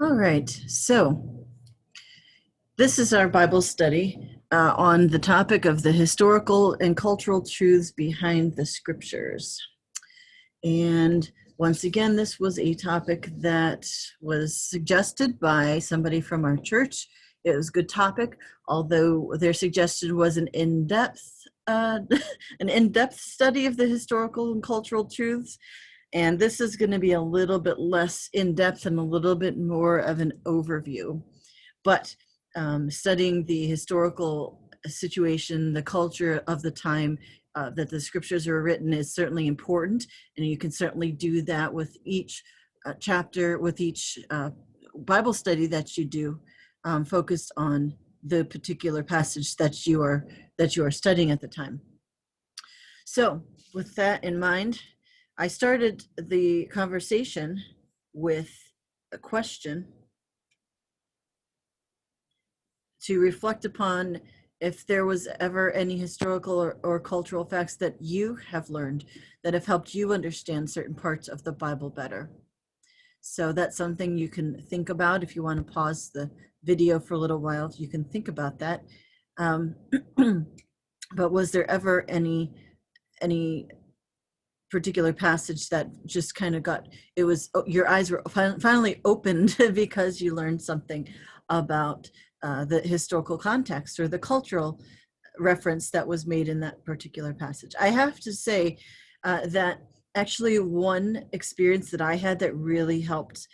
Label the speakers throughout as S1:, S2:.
S1: All right, so this is our Bible study on the topic of the historical and cultural truths behind the scriptures. And once again, this was a topic that was suggested by somebody from our church. It was a good topic, although their suggestion was an in-depth an in-depth study of the historical and cultural truths. And this is going to be a little bit less in-depth and a little bit more of an overview. But studying the historical situation, the culture of the time that the scriptures are written is certainly important. And you can certainly do that with each chapter, with each Bible study that you do, focused on the particular passage that you are studying at the time. So with that in mind, I started the conversation with a question to reflect upon if there was ever any historical or cultural facts that you have learned that have helped you understand certain parts of the Bible better. So that's something you can think about. If you want to pause the video for a little while, you can think about that. But was there ever any particular passage that just kind of your eyes were finally opened because you learned something about the historical context or the cultural reference that was made in that particular passage? I have to say that actually one experience that I had that really helped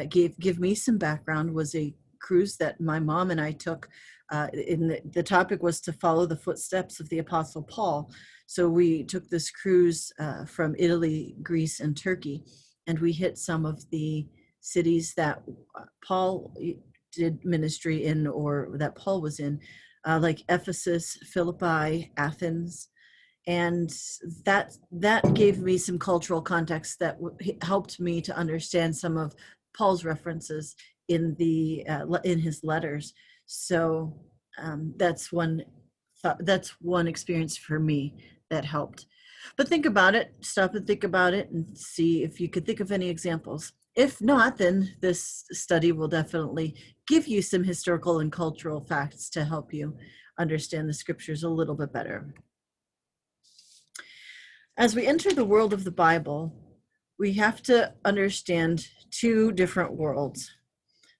S1: give me some background was a cruise that my mom and I took. The topic was to follow the footsteps of the Apostle Paul. So we took this cruise from Italy, Greece, and Turkey, and we hit some of the cities that Paul did ministry in, or that Paul was in, like Ephesus, Philippi, Athens. And that gave me some cultural context that helped me to understand some of Paul's references in his letters. So that's one experience for me that helped. But think about it, stop and think about it, and see if you could think of any examples. If not, then this study will definitely give you some historical and cultural facts to help you understand the scriptures a little bit better. As we enter the world of the Bible, we have to understand two different worlds.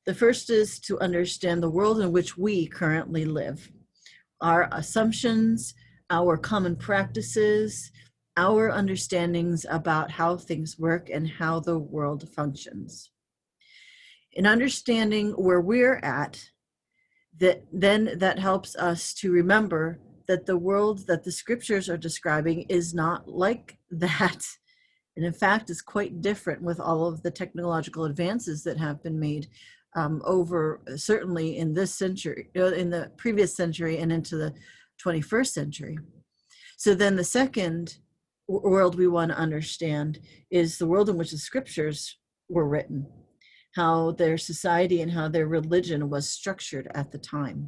S1: The first is to understand the world in which we currently live, our assumptions, our common practices, our understandings about how things work and how the world functions. In understanding where we're at, that helps us to remember that the world that the scriptures are describing is not like that. And in fact, is quite different with all of the technological advances that have been made over, certainly in this century, in the previous century and into the 21st century. So then the second world we want to understand is the world in which the scriptures were written, how their society and how their religion was structured at the time.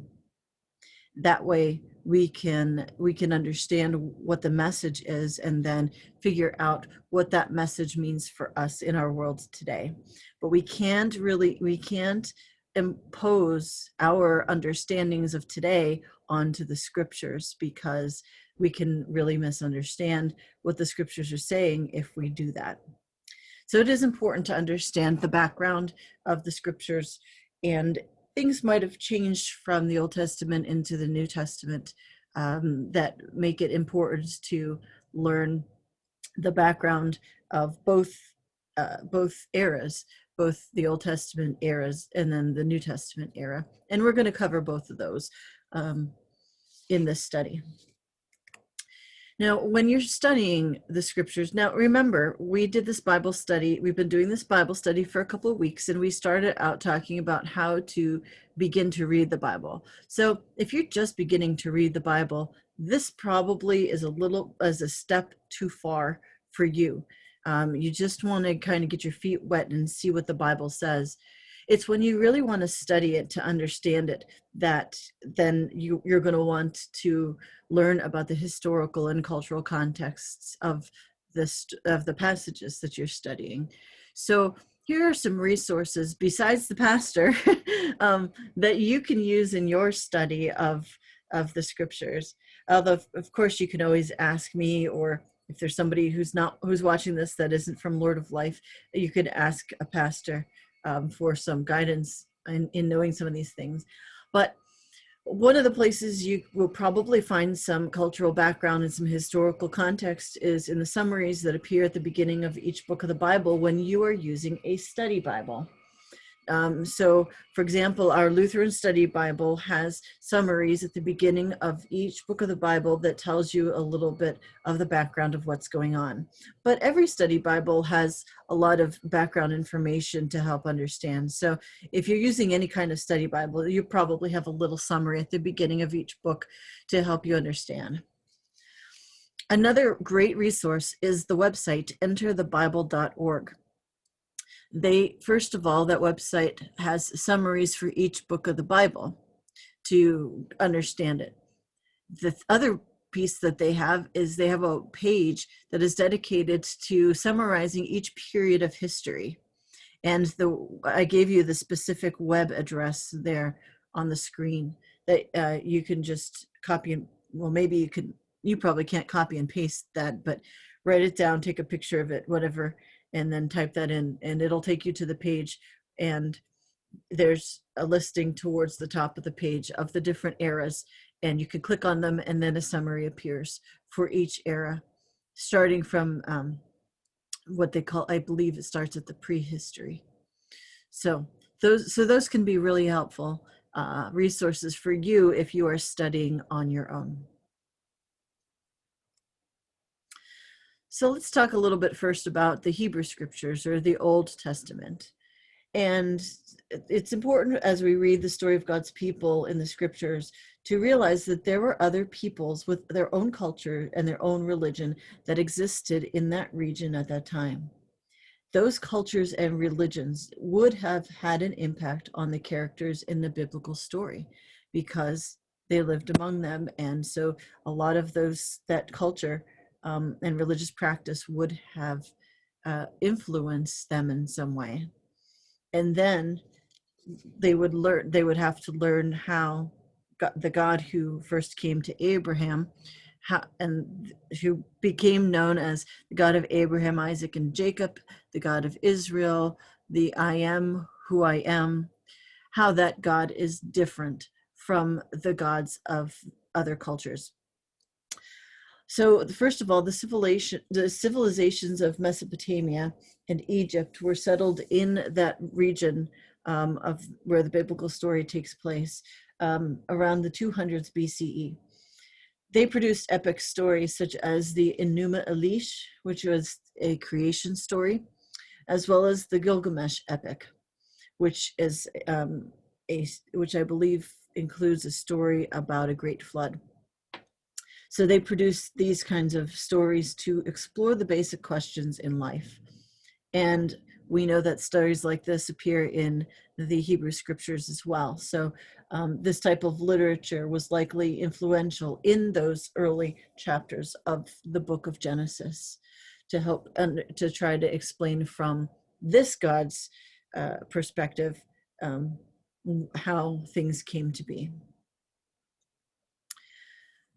S1: That way we can understand what the message is and then figure out what that message means for us in our world today. But we can't impose our understandings of today onto the scriptures, because we can really misunderstand what the scriptures are saying if we do that. So it is important to understand the background of the scriptures, and things might have changed from the Old Testament into the New Testament that make it important to learn the background of both eras, both the Old Testament eras and then the New Testament era. And we're going to cover both of those in this study. Now, when you're studying the scriptures, now remember, we did this Bible study. We've been doing this Bible study for a couple of weeks, and we started out talking about how to begin to read the Bible. So if you're just beginning to read the Bible, this probably is a step too far for you. You just want to kind of get your feet wet and see what the Bible says. It's when you really want to study it to understand it that then you're going to want to learn about the historical and cultural contexts of the passages that you're studying. So here are some resources besides the pastor that you can use in your study of the scriptures. Although, of course, you can always ask me, or if there's somebody who's watching this that isn't from Lord of Life, you could ask a pastor for some guidance in knowing some of these things. But one of the places you will probably find some cultural background and some historical context is in the summaries that appear at the beginning of each book of the Bible when you are using a study Bible. So, for example, our Lutheran Study Bible has summaries at the beginning of each book of the Bible that tells you a little bit of the background of what's going on. But every study Bible has a lot of background information to help understand. So if you're using any kind of study Bible, you probably have a little summary at the beginning of each book to help you understand. Another great resource is the website enterthebible.org. First of all, that website has summaries for each book of the Bible to understand it. The other piece that they have is they have a page that is dedicated to summarizing each period of history. And I gave you the specific web address there on the screen that you can just copy and, well, maybe you probably can't copy and paste that, but write it down, take a picture of it, whatever, and then type that in, and it'll take you to the page. And there's a listing towards the top of the page of the different eras, and you can click on them, and then a summary appears for each era, starting from what they call, I believe it starts at the prehistory. So those can be really helpful resources for you if you are studying on your own. So let's talk a little bit first about the Hebrew scriptures, or the Old Testament. And it's important as we read the story of God's people in the scriptures to realize that there were other peoples with their own culture and their own religion that existed in that region at that time. Those cultures and religions would have had an impact on the characters in the biblical story because they lived among them. And so a lot of that culture and religious practice would have influenced them in some way. And then they would have to learn how the God who first came to Abraham, and who became known as the God of Abraham, Isaac, and Jacob, the God of Israel, the I am who I am, how that God is different from the gods of other cultures. So first of all, the civilizations of Mesopotamia and Egypt were settled in that region of where the biblical story takes place around the 200s BCE. They produced epic stories such as the Enuma Elish, which was a creation story, as well as the Gilgamesh epic, which is which I believe includes a story about a great flood. So they produce these kinds of stories to explore the basic questions in life. And we know that stories like this appear in the Hebrew scriptures as well. So this type of literature was likely influential in those early chapters of the book of Genesis to help to try to explain from this God's perspective how things came to be.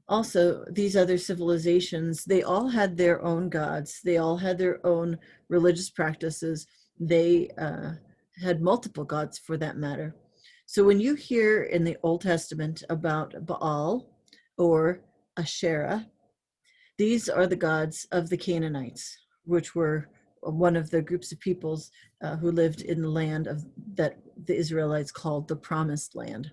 S1: Also, these other civilizations, they all had their own gods. They all had their own religious practices. They had multiple gods for that matter. So when you hear in the Old Testament about Baal or Asherah, these are the gods of the Canaanites, which were one of the groups of peoples who lived in the land that the Israelites called the Promised Land.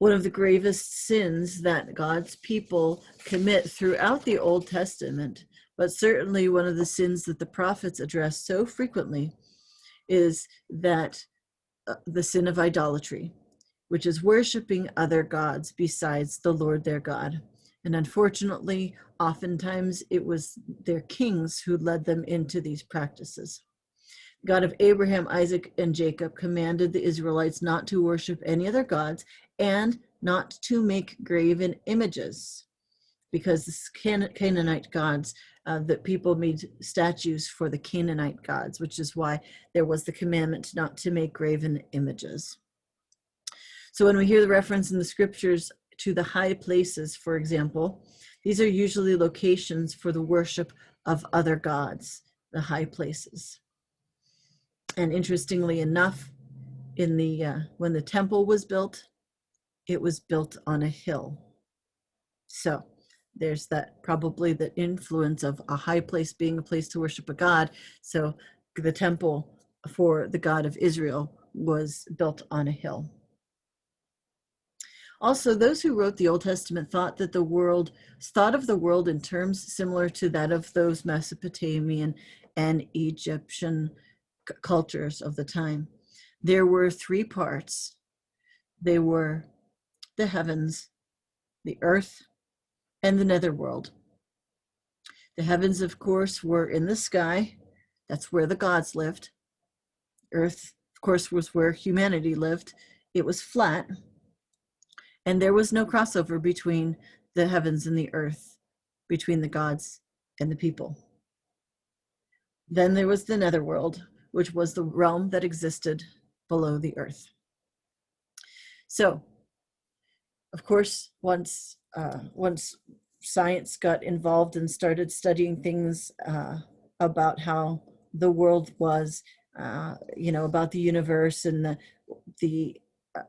S1: One of the gravest sins that God's people commit throughout the Old Testament, but certainly one of the sins that the prophets address so frequently, is that the sin of idolatry, which is worshiping other gods besides the Lord their God. And unfortunately, oftentimes it was their kings who led them into these practices. God of Abraham, Isaac, and Jacob commanded the Israelites not to worship any other gods and not to make graven images. because the Canaanite gods, that people made statues for the Canaanite gods, which is why there was the commandment not to make graven images. So when we hear the reference in the scriptures to the high places, for example, these are usually locations for the worship of other gods, the high places. And interestingly enough, in the when the temple was built, it was built on a hill. So there's that, probably the influence of a high place being a place to worship a god. So the temple for the God of Israel was built on a hill. Also, those who wrote the Old Testament thought of the world in terms similar to that of those Mesopotamian and Egyptian cultures of the time. There were three parts. They were the heavens, the earth, and the netherworld. The heavens, of course, were in the sky. That's where the gods lived. Earth, of course, was where humanity lived. It was flat, and there was no crossover between the heavens and the earth, between the gods and the people. Then there was the netherworld, which was the realm that existed below the earth. So, of course, once science got involved and started studying things about how the world was, about the universe and the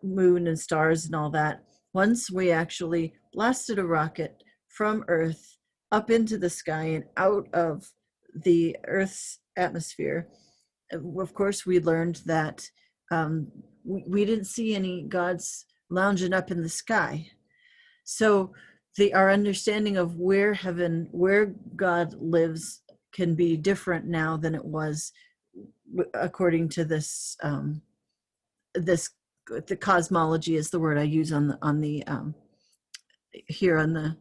S1: moon and stars and all that, once we actually blasted a rocket from Earth up into the sky and out of the Earth's atmosphere, of course, we learned that we didn't see any gods lounging up in the sky. So our understanding of where God lives can be different now than it was according to this the cosmology is the word I use on the here on the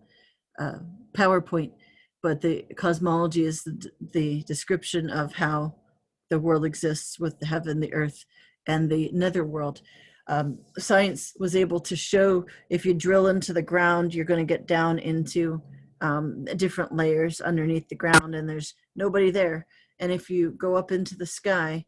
S1: PowerPoint, but the cosmology is the description of how the world exists with the heaven, the earth, and the netherworld. Science was able to show if you drill into the ground, you're going to get down into different layers underneath the ground, and there's nobody there. And if you go up into the sky,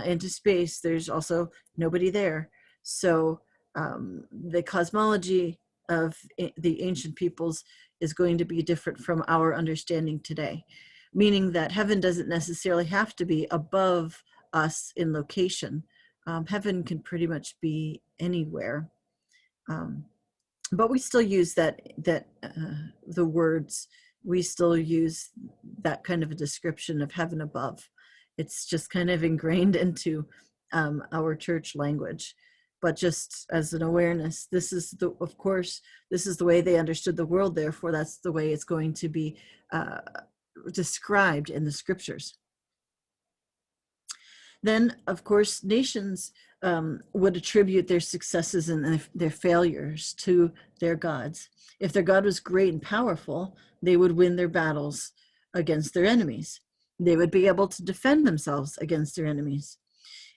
S1: into space, there's also nobody there. So the cosmology of the ancient peoples is going to be different from our understanding today, meaning that heaven doesn't necessarily have to be above us in location. Heaven can pretty much be anywhere, but we still use the words. We still use that kind of a description of heaven above. It's just kind of ingrained into our church language. But just as an awareness, this is the way they understood the world. Therefore, that's the way it's going to be described in the scriptures. Then, of course, nations would attribute their successes and their failures to their gods. If their God was great and powerful, they would win their battles against their enemies. They would be able to defend themselves against their enemies.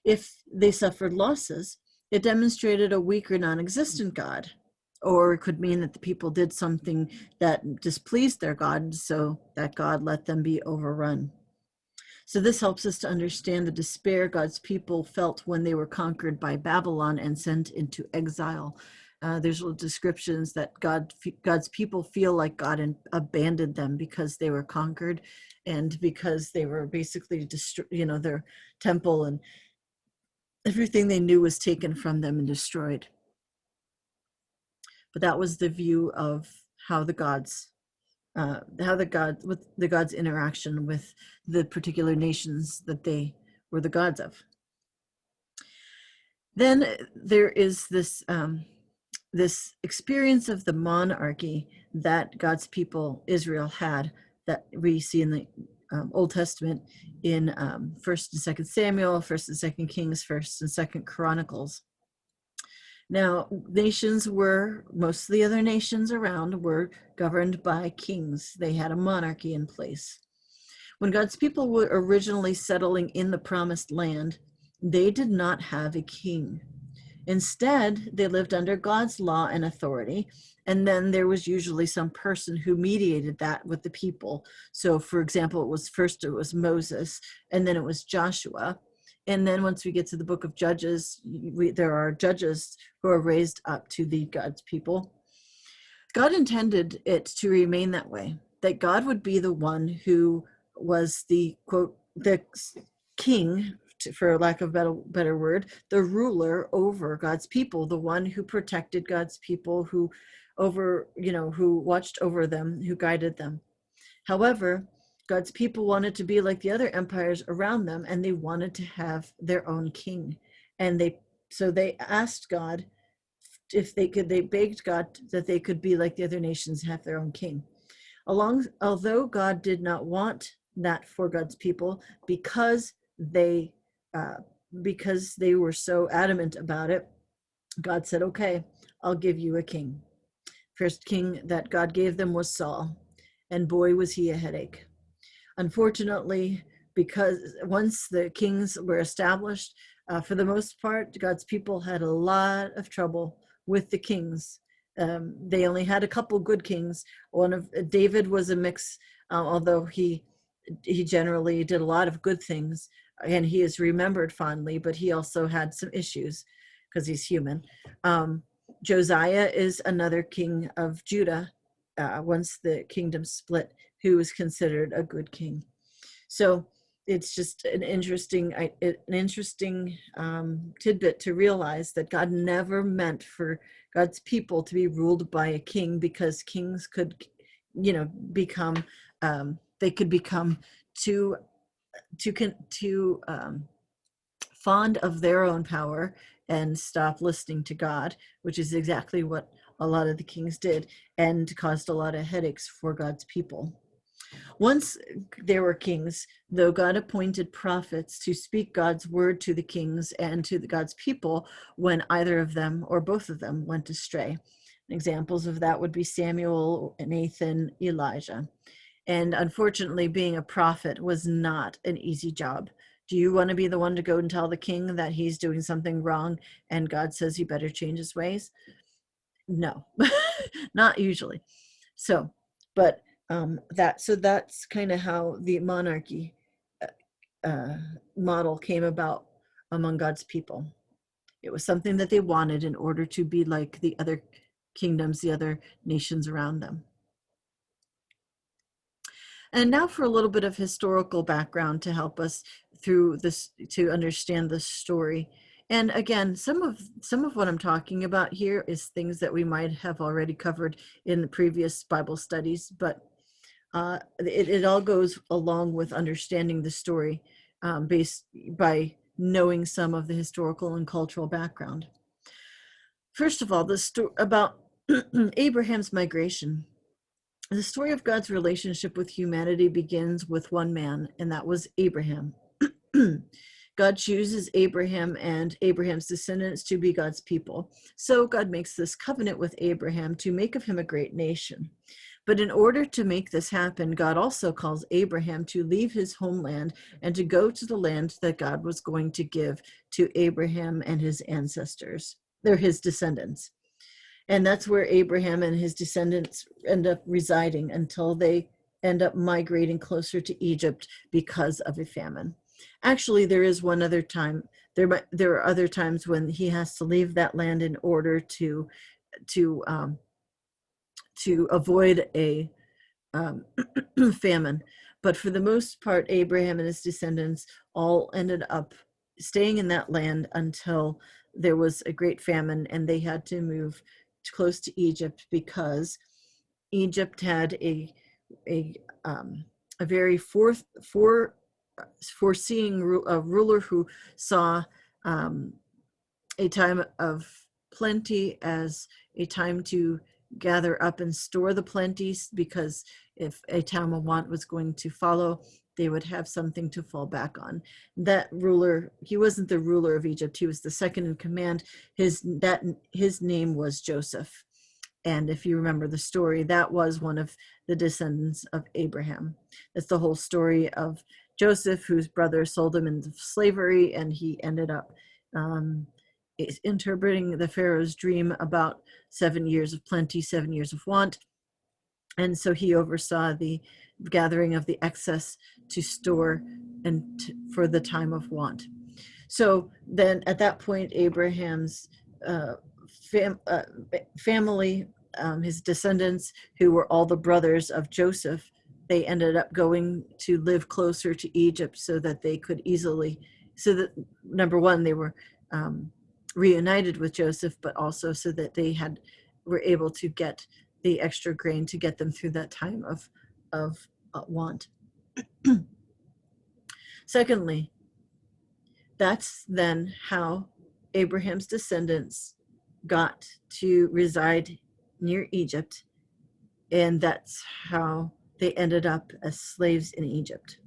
S1: If they suffered losses, it demonstrated a weak or non-existent God, or it could mean that the people did something that displeased their God, so that God let them be overrun. So this helps us to understand the despair God's people felt when they were conquered by Babylon and sent into exile. There's little descriptions that God's people feel like God abandoned them because they were conquered, and because they were basically their temple and everything they knew was taken from them and destroyed. But that was the view of how the gods interaction with the particular nations that they were the gods of. Then there is this experience of the monarchy that God's people Israel had, that we see in the Old Testament in 1st and 2nd Samuel, 1st and 2nd Kings, 1st and 2nd Chronicles. Now, most of the other nations around were governed by kings. They had a monarchy in place. When God's people were originally settling in the promised land, they did not have a king. Instead, they lived under God's law and authority. And then there was usually some person who mediated that with the people. So, for example, it was Moses, and then it was Joshua. And then once we get to the book of Judges, there are judges who are raised up to lead God's people. God intended it to remain that way, that God would be the one who was the, quote, the king, for lack of a better word, the ruler over God's people, the one who protected God's people, who watched over them, who guided them. However, God's people wanted to be like the other empires around them, and they wanted to have their own king. And they asked God if they begged God that they could be like the other nations, have their own king. Although God did not want that for God's people, because they were so adamant about it, God said, okay, I'll give you a king. First king that God gave them was Saul, and boy, was he a headache. Unfortunately, because once the kings were established, for the most part, God's people had a lot of trouble with the kings. They only had a couple good kings. One of David was a mix, although he generally did a lot of good things, and he is remembered fondly, but he also had some issues because he's human. Josiah is another king of Judah, once the kingdom split, who was considered a good king. So it's just an interesting tidbit to realize that God never meant for God's people to be ruled by a king, because kings could, become too fond of their own power and stop listening to God, which is exactly what a lot of the kings did, and caused a lot of headaches for God's people. Once there were kings, though, God appointed prophets to speak God's word to the kings and to God's people when either of them or both of them went astray. Examples of that would be Samuel, Nathan, Elijah. And unfortunately, being a prophet was not an easy job. Do you want to be the one to go and tell the king that he's doing something wrong and God says he better change his ways? No, not usually. So, but that's kind of how the monarchy model came about among God's people. It was something that they wanted in order to be like the other kingdoms, the other nations around them. And now for a little bit of historical background to help us through this, to understand this story. And again, some of what I'm talking about here is things that we might have already covered in the previous Bible studies, but it all goes along with understanding the story based by knowing some of the historical and cultural background. First of all, the story about Abraham's migration. The story of God's relationship with humanity begins with one man, and that was Abraham. God chooses Abraham and Abraham's descendants to be God's people. So God makes this covenant with Abraham to make of him a great nation. But in order to make this happen, God also calls Abraham to leave his homeland and to go to the land that God was going to give to Abraham and his ancestors. They're his descendants. And that's where Abraham and his descendants end up residing until they end up migrating closer to Egypt because of a famine. Actually, there is one other time. There are other times when he has to leave that land in order to avoid a famine. But for the most part, Abraham and his descendants all ended up staying in that land until there was a great famine and they had to move close to Egypt, because Egypt had a very foreseeing ruler who saw a time of plenty as a time to gather up and store the plenties, because if a time of want was going to follow, they would have something to fall back on. That ruler, he wasn't the ruler of Egypt, he was the second in command. His name was Joseph. And if you remember the story, that was one of the descendants of Abraham. That's the whole story of Joseph, whose brother sold him into slavery, and he ended up is interpreting the Pharaoh's dream about 7 years of plenty, 7 years of want. And so he oversaw the gathering of the excess to store and for the time of want. So then at that point, Abraham's uh, family, his descendants, who were all the brothers of Joseph, they ended up going to live closer to Egypt so that they could easily, so that number one, they were reunited with Joseph, but also so that they were able to get the extra grain to get them through that time of want. Secondly, that's then how Abraham's descendants got to reside near Egypt, and that's how they ended up as slaves in Egypt.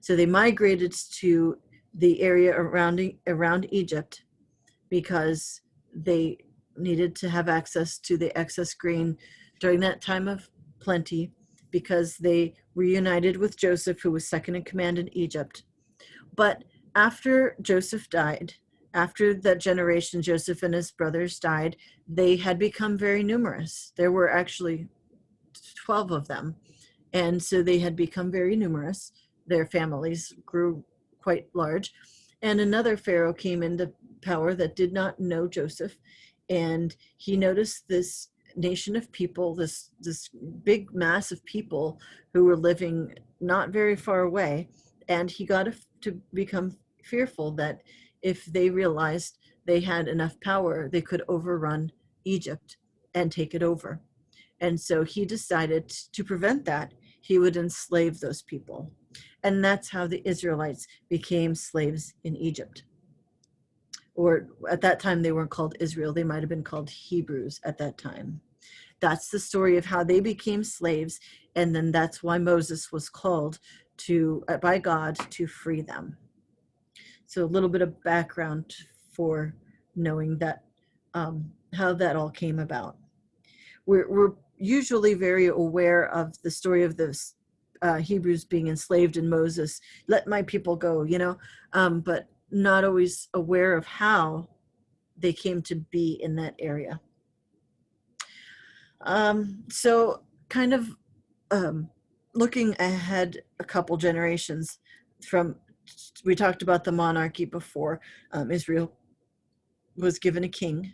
S1: So they migrated to the area around Egypt because they needed to have access to the excess grain during that time of plenty, because they reunited with Joseph, who was second in command in Egypt. But after Joseph died, after that generation, Joseph and his brothers died, they had become very numerous. There were actually 12 of them. And so they had become very numerous. Their families grew quite large. And another Pharaoh came into power that did not know Joseph. And he noticed this nation of people, this big mass of people who were living not very far away. And he got to become fearful that if they realized they had enough power, they could overrun Egypt and take it over. And so he decided to prevent that, he would enslave those people. And that's how the Israelites became slaves in Egypt. Or at that time, they weren't called Israel. They might have been called Hebrews at that time. That's the story of how they became slaves. And then that's why Moses was called by God to free them. So a little bit of background for knowing that, how that all came about. We're usually very aware of the story of the Hebrews being enslaved in Moses, let my people go, but not always aware of how they came to be in that area. So kind of looking ahead a couple generations we talked about the monarchy before. Israel was given a king,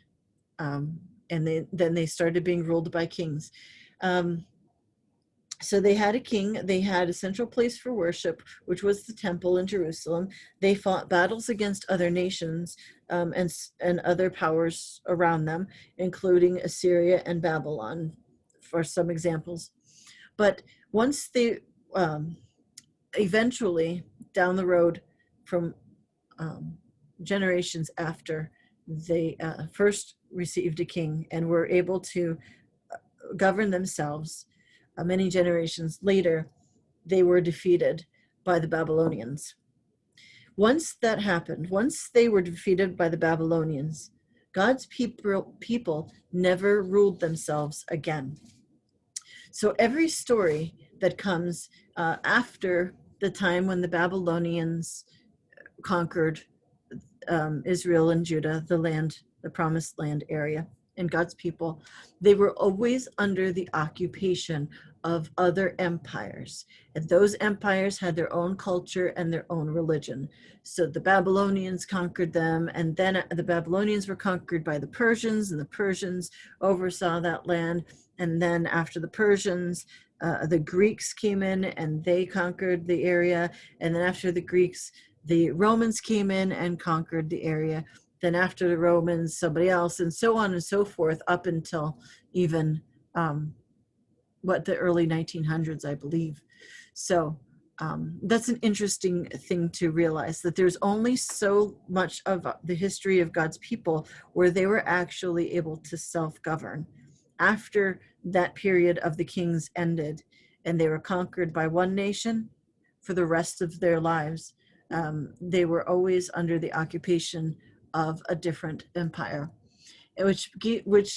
S1: and then they started being ruled by kings. So they had a king, they had a central place for worship, which was the temple in Jerusalem. They fought battles against other nations, and other powers around them, including Assyria and Babylon, for some examples. But once they eventually, down the road, from generations after they first received a king and were able to govern themselves, many generations later, they were defeated by the Babylonians. Once that happened, once they were defeated by the Babylonians, God's people never ruled themselves again. So every story that comes after the time when the Babylonians conquered Israel and Judah, the promised land area, and God's people, they were always under the occupation of other empires. And those empires had their own culture and their own religion. So the Babylonians conquered them, and then the Babylonians were conquered by the Persians, and the Persians oversaw that land. And then after the Persians, the Greeks came in and they conquered the area. And then after the Greeks, the Romans came in and conquered the area. Then after the Romans, somebody else, and so on and so forth, up until even the early 1900s, I believe. So that's an interesting thing to realize, that there's only so much of the history of God's people where they were actually able to self-govern. After that period of the kings ended and they were conquered by one nation for the rest of their lives, they were always under the occupation of a different empire, which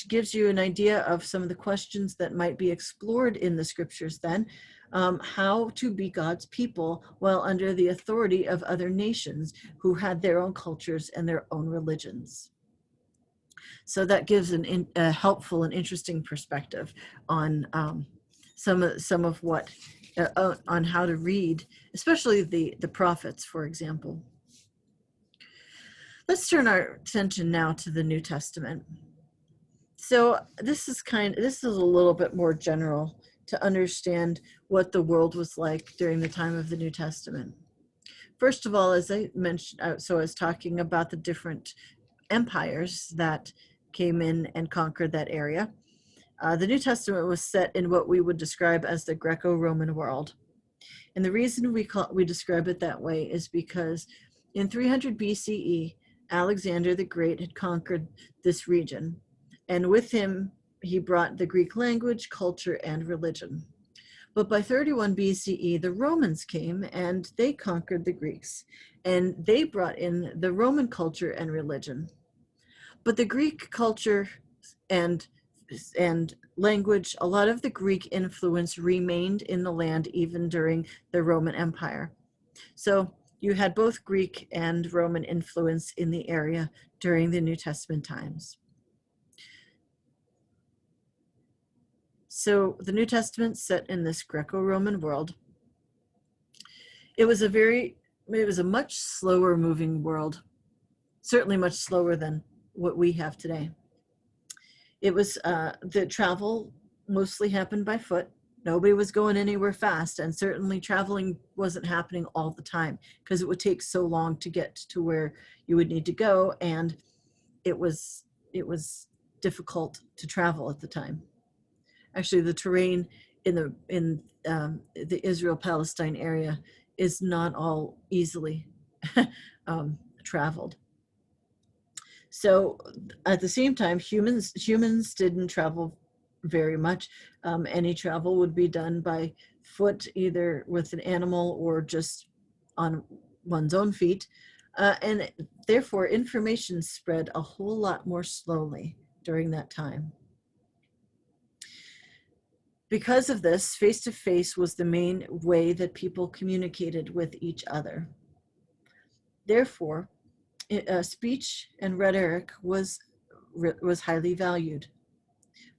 S1: gives you an idea of some of the questions that might be explored in the scriptures then. How to be God's people while under the authority of other nations who had their own cultures and their own religions. So that gives a helpful and interesting perspective on some of what on how to read, especially the prophets, for example. Let's turn our attention now to the New Testament. So this is a little bit more general to understand what the world was like during the time of the New Testament. First of all, as I mentioned, so I was talking about the different empires that came in and conquered that area. The New Testament was set in what we would describe as the Greco-Roman world. And the reason we describe it that way is because in 300 BCE, Alexander the Great had conquered this region. And with him, he brought the Greek language, culture, and religion. But by 31 BCE, the Romans came and they conquered the Greeks. And they brought in the Roman culture and religion. But the Greek culture and language, a lot of the Greek influence remained in the land even during the Roman Empire. So you had both Greek and Roman influence in the area during the New Testament times. So the New Testament set in this Greco-Roman world. It was a much slower moving world, certainly much slower than what we have today. It was the travel mostly happened by foot. Nobody was going anywhere fast, and certainly traveling wasn't happening all the time because it would take so long to get to where you would need to go, and it was difficult to travel at the time. Actually, the terrain in the Israel-Palestine area is not all easily traveled. So at the same time, humans didn't travel very much. Any travel would be done by foot, either with an animal or just on one's own feet. And therefore, information spread a whole lot more slowly during that time. Because of this, face-to-face was the main way that people communicated with each other. Therefore, speech and rhetoric was highly valued.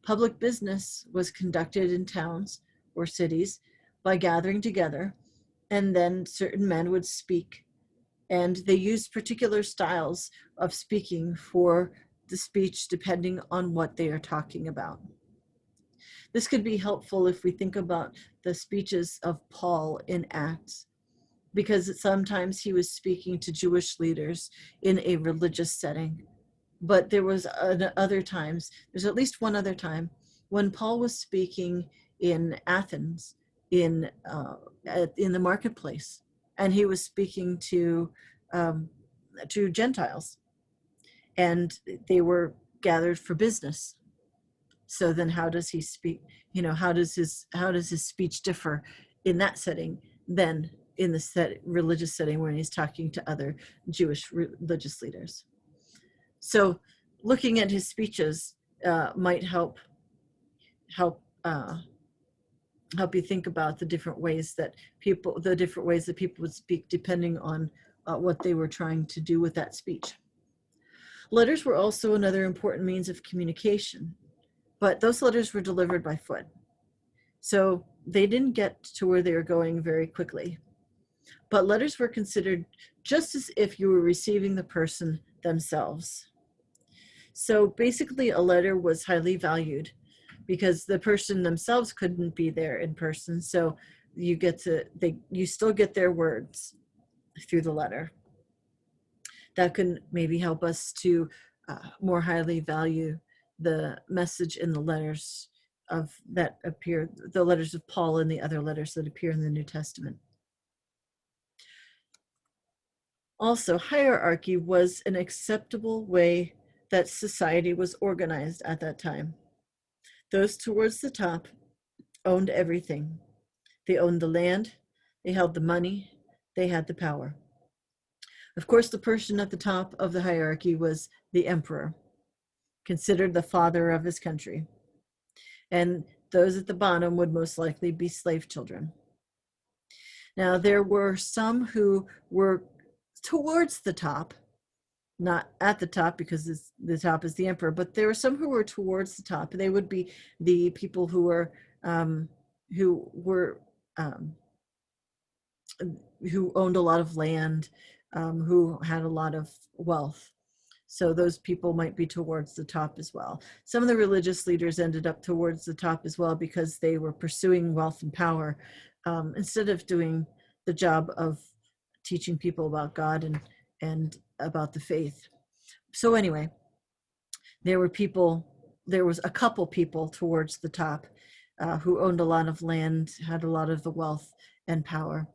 S1: Public business was conducted in towns or cities by gathering together, and then certain men would speak, and they used particular styles of speaking for the speech depending on what they are talking about. This could be helpful if we think about the speeches of Paul in Acts, because sometimes he was speaking to Jewish leaders in a religious setting. But there was other times, there's at least one other time, when Paul was speaking in Athens, in the marketplace, and he was speaking to Gentiles, and they were gathered for business. So then how does he speak? How does his speech differ in that setting than in the religious setting when he's talking to other Jewish religious leaders? So looking at his speeches might help you think about the different ways that people would speak depending on what they were trying to do with that speech. Letters were also another important means of communication, but those letters were delivered by foot. So they didn't get to where they were going very quickly. But letters were considered just as if you were receiving the person themselves. So basically, a letter was highly valued because the person themselves couldn't be there in person. So you still get their words through the letter. That can maybe help us to more highly value the message in the letters the letters of Paul and the other letters that appear in the New Testament. Also, hierarchy was an acceptable way that society was organized at that time. Those towards the top owned everything. They owned the land, they held the money, they had the power. Of course, the person at the top of the hierarchy was the emperor, considered the father of his country. And those at the bottom would most likely be slave children. Now, there were some who were towards the top, not at the top because the top is the emperor, but there were some who were towards the top. They would be the people um, who were um, who owned a lot of land, who had a lot of wealth. So those people might be towards the top as well. Some of the religious leaders ended up towards the top as well because they were pursuing wealth and power, instead of doing the job of teaching people about God and about the faith. So anyway, there was a couple people towards the top, who owned a lot of land, had a lot of the wealth and power.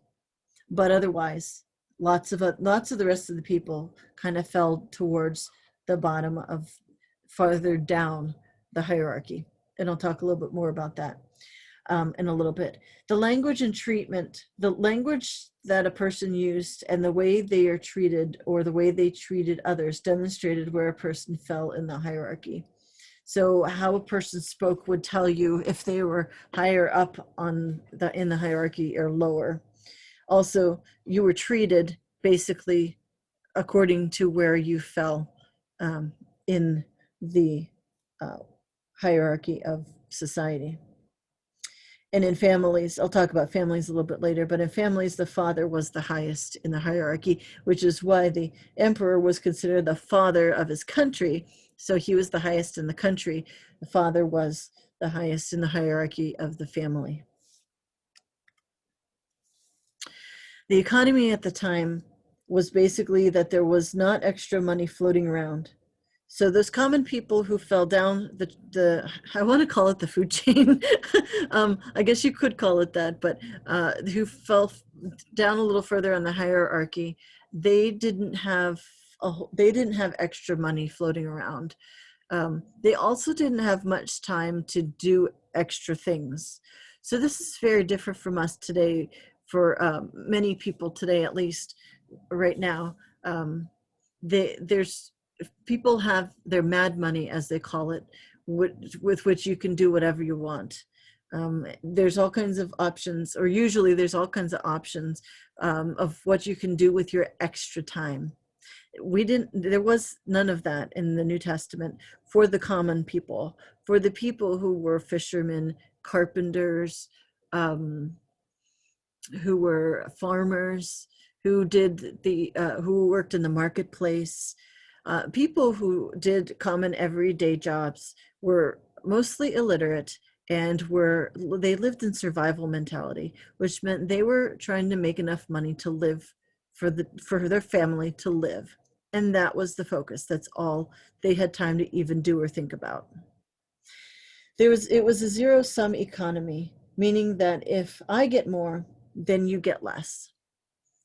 S1: But otherwise, lots of the rest of the people kind of fell towards the bottom of, farther down the hierarchy. And I'll talk a little bit more about that, in a little bit. The language and treatment, the language that a person used and the way they are treated, or the way they treated others, demonstrated where a person fell in the hierarchy. So how a person spoke would tell you if they were higher up in the hierarchy or lower. Also, you were treated basically according to where you fell, in the uh, hierarchy of society. And in families, I'll talk about families a little bit later, but in families, the father was the highest in the hierarchy, which is why the emperor was considered the father of his country. So he was the highest in the country. The father was the highest in the hierarchy of the family. The economy at the time was basically that there was not extra money floating around. So those common people who fell down the I want to call it the food chain. I guess you could call it that, but who fell down a little further on the hierarchy, they didn't have they didn't have extra money floating around. They also didn't have much time to do extra things. So this is very different from us today. For many people today, at least right now, there's people have their mad money, as they call it, with which you can do whatever you want. There's all kinds of options, or usually there's all kinds of options, of what you can do with your extra time. There was none of that in the New Testament for the common people, for the people who were fishermen, carpenters, um, who were farmers, who worked in the marketplace. People who did common everyday jobs were mostly illiterate, and they lived in survival mentality, which meant they were trying to make enough money to live, for their family to live. And that was the focus. That's all they had time to even do or think about. It was a zero sum economy, meaning that if I get more, then you get less.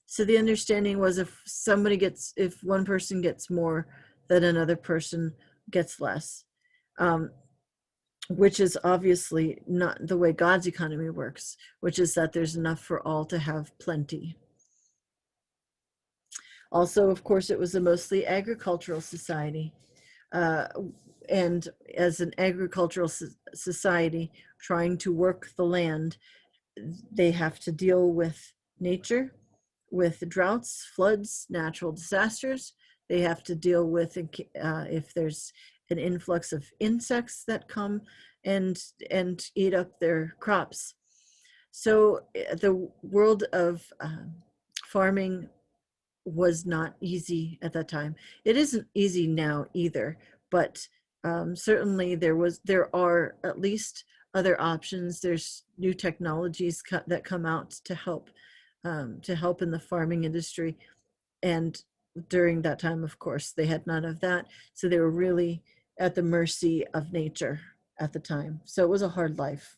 S1: So the understanding was if one person gets more, then another person gets less, um, which is obviously not the way God's economy works, which is that there's enough for all to have plenty. Also, of course, it was a mostly agricultural society. Uh, and as an agricultural society trying to work the land, they have to deal with nature, with droughts, floods, natural disasters. They have to deal with if there's an influx of insects that come and eat up their crops. So the world of farming was not easy at that time. It isn't easy now either, but certainly there are at least other options. There's new technologies that come out to help in the farming industry. And during that time, of course, they had none of that. So they were really at the mercy of nature at the time. So it was a hard life.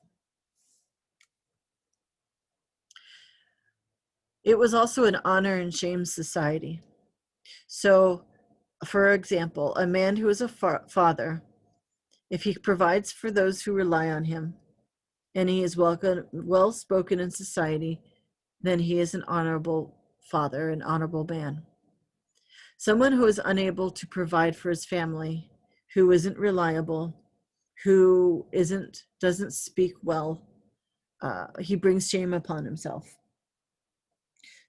S1: It was also an honor and shame society. So, for example, a man who is a father, if he provides for those who rely on him, and he is well spoken in society, then he is an honorable father, an honorable man. Someone who is unable to provide for his family, who isn't reliable, who doesn't speak well, he brings shame upon himself.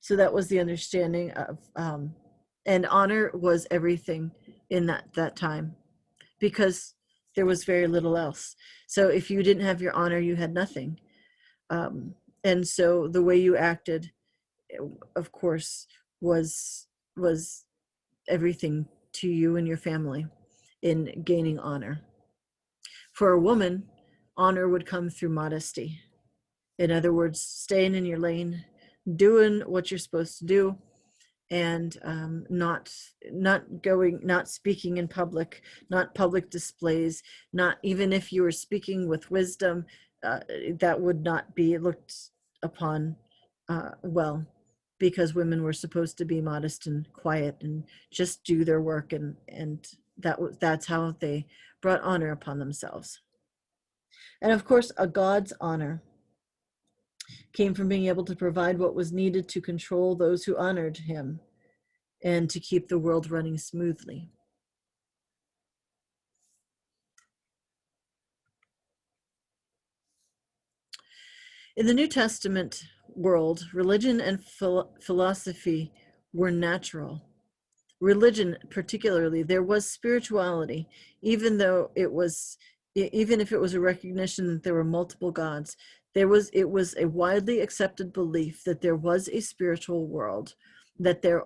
S1: So that was the understanding of And honor was everything in that time, because there was very little else. So if you didn't have your honor, you had nothing. Um, and so the way you acted, of course, was everything to you and your family in gaining honor. For a woman, honor would come through modesty. In other words, staying in your lane, doing what you're supposed to do, and not speaking in public, not public displays, not even if you were speaking with wisdom, uh, that would not be looked upon well, because women were supposed to be modest and quiet and just do their work, and that's how they brought honor upon themselves. And of course, a god's honor came from being able to provide what was needed to control those who honored him and to keep the world running smoothly. In the New Testament world, religion and philosophy were natural. Religion, particularly, there was spirituality, even though even if it was a recognition that there were multiple gods, it was a widely accepted belief that there was a spiritual world, that there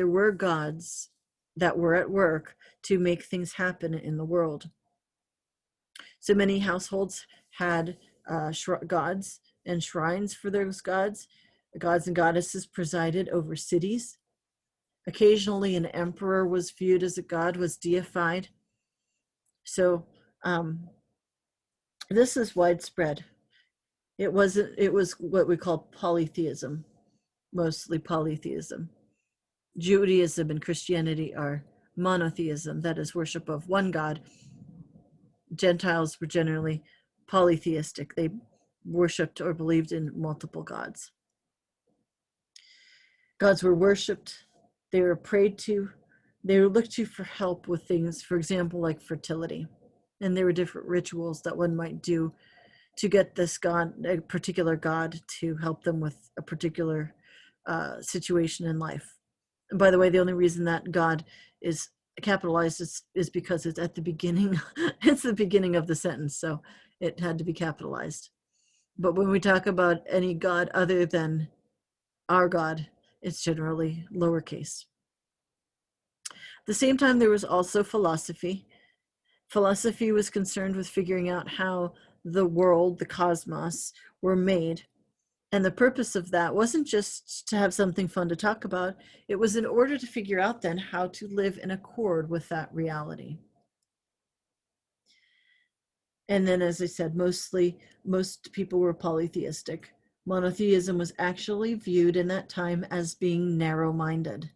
S1: were gods that were at work to make things happen in the world. So many households had gods and shrines for those gods. Gods and goddesses presided over cities. Occasionally, an emperor was viewed as a god, was deified. So this is widespread. It was what we call polytheism, mostly polytheism. Judaism and Christianity are monotheism, that is, worship of one God. Gentiles were generally polytheistic. They worshipped or believed in multiple gods. Gods were worshipped, they were prayed to, they were looked to for help with things, for example, like fertility. And there were different rituals that one might do to get this god, a particular god, to help them with a particular situation in life. And by the way, the only reason that God is capitalized is because it's at the beginning. It's the beginning of the sentence, so it had to be capitalized. But when we talk about any god other than our God, it's generally lowercase. At the same time, there was also philosophy. Philosophy was concerned with figuring out how the world, the cosmos, were made. And the purpose of that wasn't just to have something fun to talk about, it was in order to figure out then how to live in accord with that reality. And then, as I said, most people were polytheistic. Monotheism was actually viewed in that time as being narrow-minded.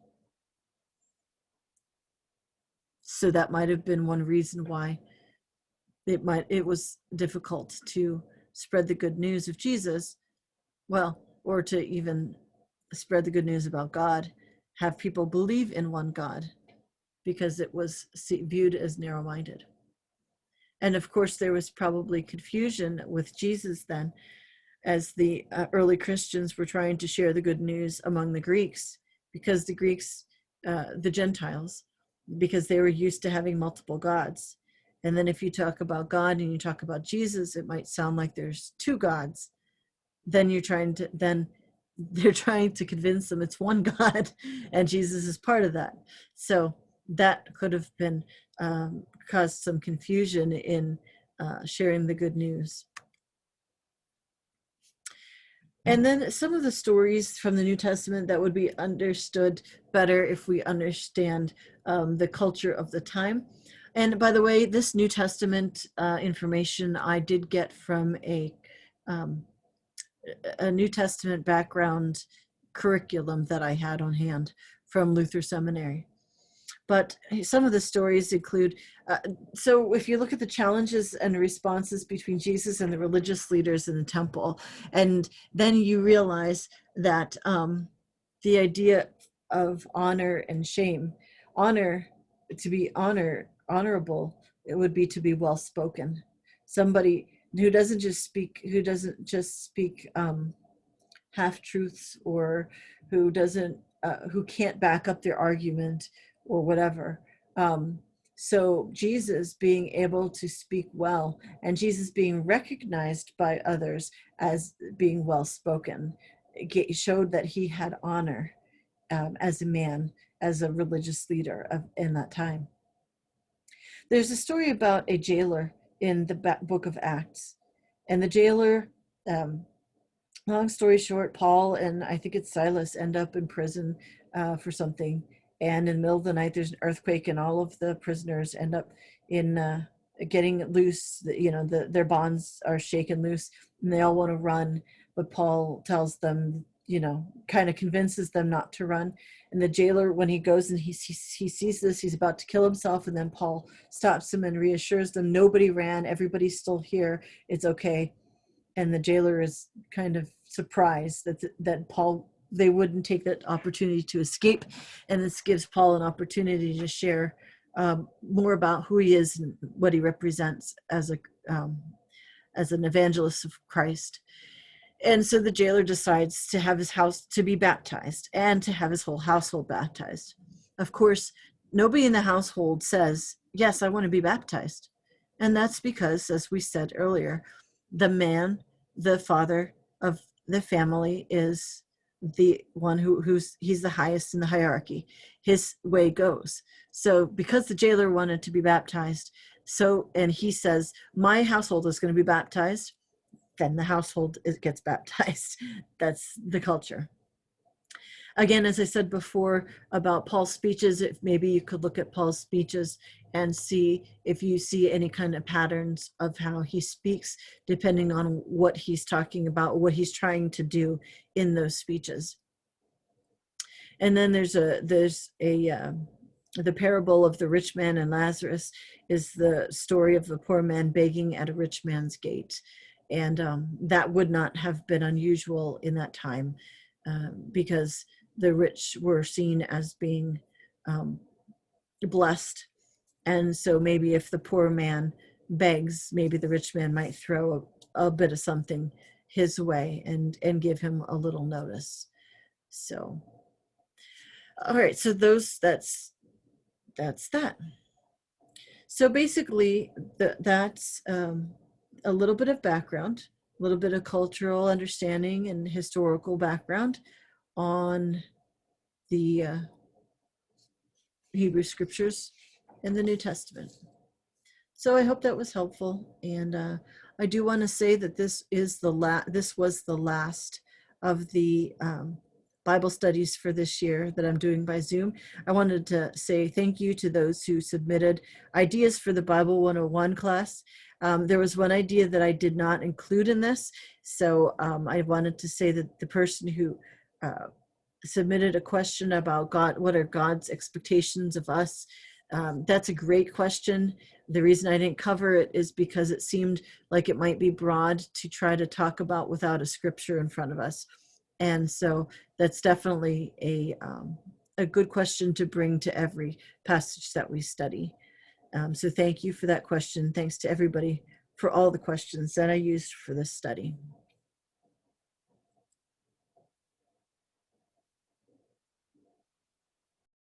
S1: So that might have been one reason why it was difficult to spread the good news of Jesus, well, or to even spread the good news about God, have people believe in one God, because it was viewed as narrow-minded. And of course, there was probably confusion with Jesus then, as the early Christians were trying to share the good news among the Greeks, because the Greeks, the Gentiles, because they were used to having multiple gods. And then if you talk about God and you talk about Jesus, it might sound like there's two gods. Then they're trying to convince them it's one God, and Jesus is part of that. So that could have been caused some confusion in sharing the good news. And then some of the stories from the New Testament that would be understood better if we understand the culture of the time. And by the way, this New Testament information I did get from a New Testament background curriculum that I had on hand from Luther Seminary. But some of the stories include, so if you look at the challenges and responses between Jesus and the religious leaders in the temple, and then you realize that the idea of honor and shame, honor, to be honorable, it would be to be well spoken. Somebody who doesn't just speak half truths, or who doesn't who can't back up their argument or whatever. Um, so Jesus being able to speak well, and Jesus being recognized by others as being well spoken, showed that he had honor as a man, as a religious leader in that time. There's a story about a jailer in the book of Acts, and the jailer, long story short, Paul and I think it's Silas end up in prison for something, and in the middle of the night there's an earthquake, and all of the prisoners end up in getting loose. Their bonds are shaken loose, and they all want to run, but Paul tells them, kind of convinces them not to run. And the jailer, when he goes and he sees this, he's about to kill himself, and then Paul stops him and reassures them, nobody ran, everybody's still here, it's okay. And the jailer is kind of surprised that Paul, they wouldn't take that opportunity to escape, and this gives Paul an opportunity to share more about who he is and what he represents as an evangelist of Christ. And so the jailer decides to have his house to be baptized and to have his whole household baptized. Of course, nobody in the household says, yes, I want to be baptized. And that's because, as we said earlier, the man, the father of the family, is the one he's the highest in the hierarchy. His way goes. So because the jailer wanted to be baptized, and he says, my household is going to be baptized, then the household gets baptized. That's the culture. Again, as I said before about Paul's speeches, if maybe you could look at Paul's speeches and see if you see any kind of patterns of how he speaks, depending on what he's talking about, what he's trying to do in those speeches. And then there's the parable of the rich man and Lazarus is the story of the poor man begging at a rich man's gate. And that would not have been unusual in that time because the rich were seen as being blessed. And so maybe if the poor man begs, maybe the rich man might throw a bit of something his way and give him a little notice. So, all right, so that's that. So basically, that's a little bit of background, a little bit of cultural understanding and historical background on the Hebrew scriptures in the New Testament. So I hope that was helpful, and I do want to say that this was the last of the Bible studies for this year that I'm doing by Zoom. I wanted to say thank you to those who submitted ideas for the Bible 101 class. There was one idea that I did not include in this, so I wanted to say that the person who submitted a question about God, what are God's expectations of us? That's a great question. The reason I didn't cover it is because it seemed like it might be broad to try to talk about without a scripture in front of us. And so that's definitely a good question to bring to every passage that we study. So thank you for that question. Thanks to everybody for all the questions that I used for this study.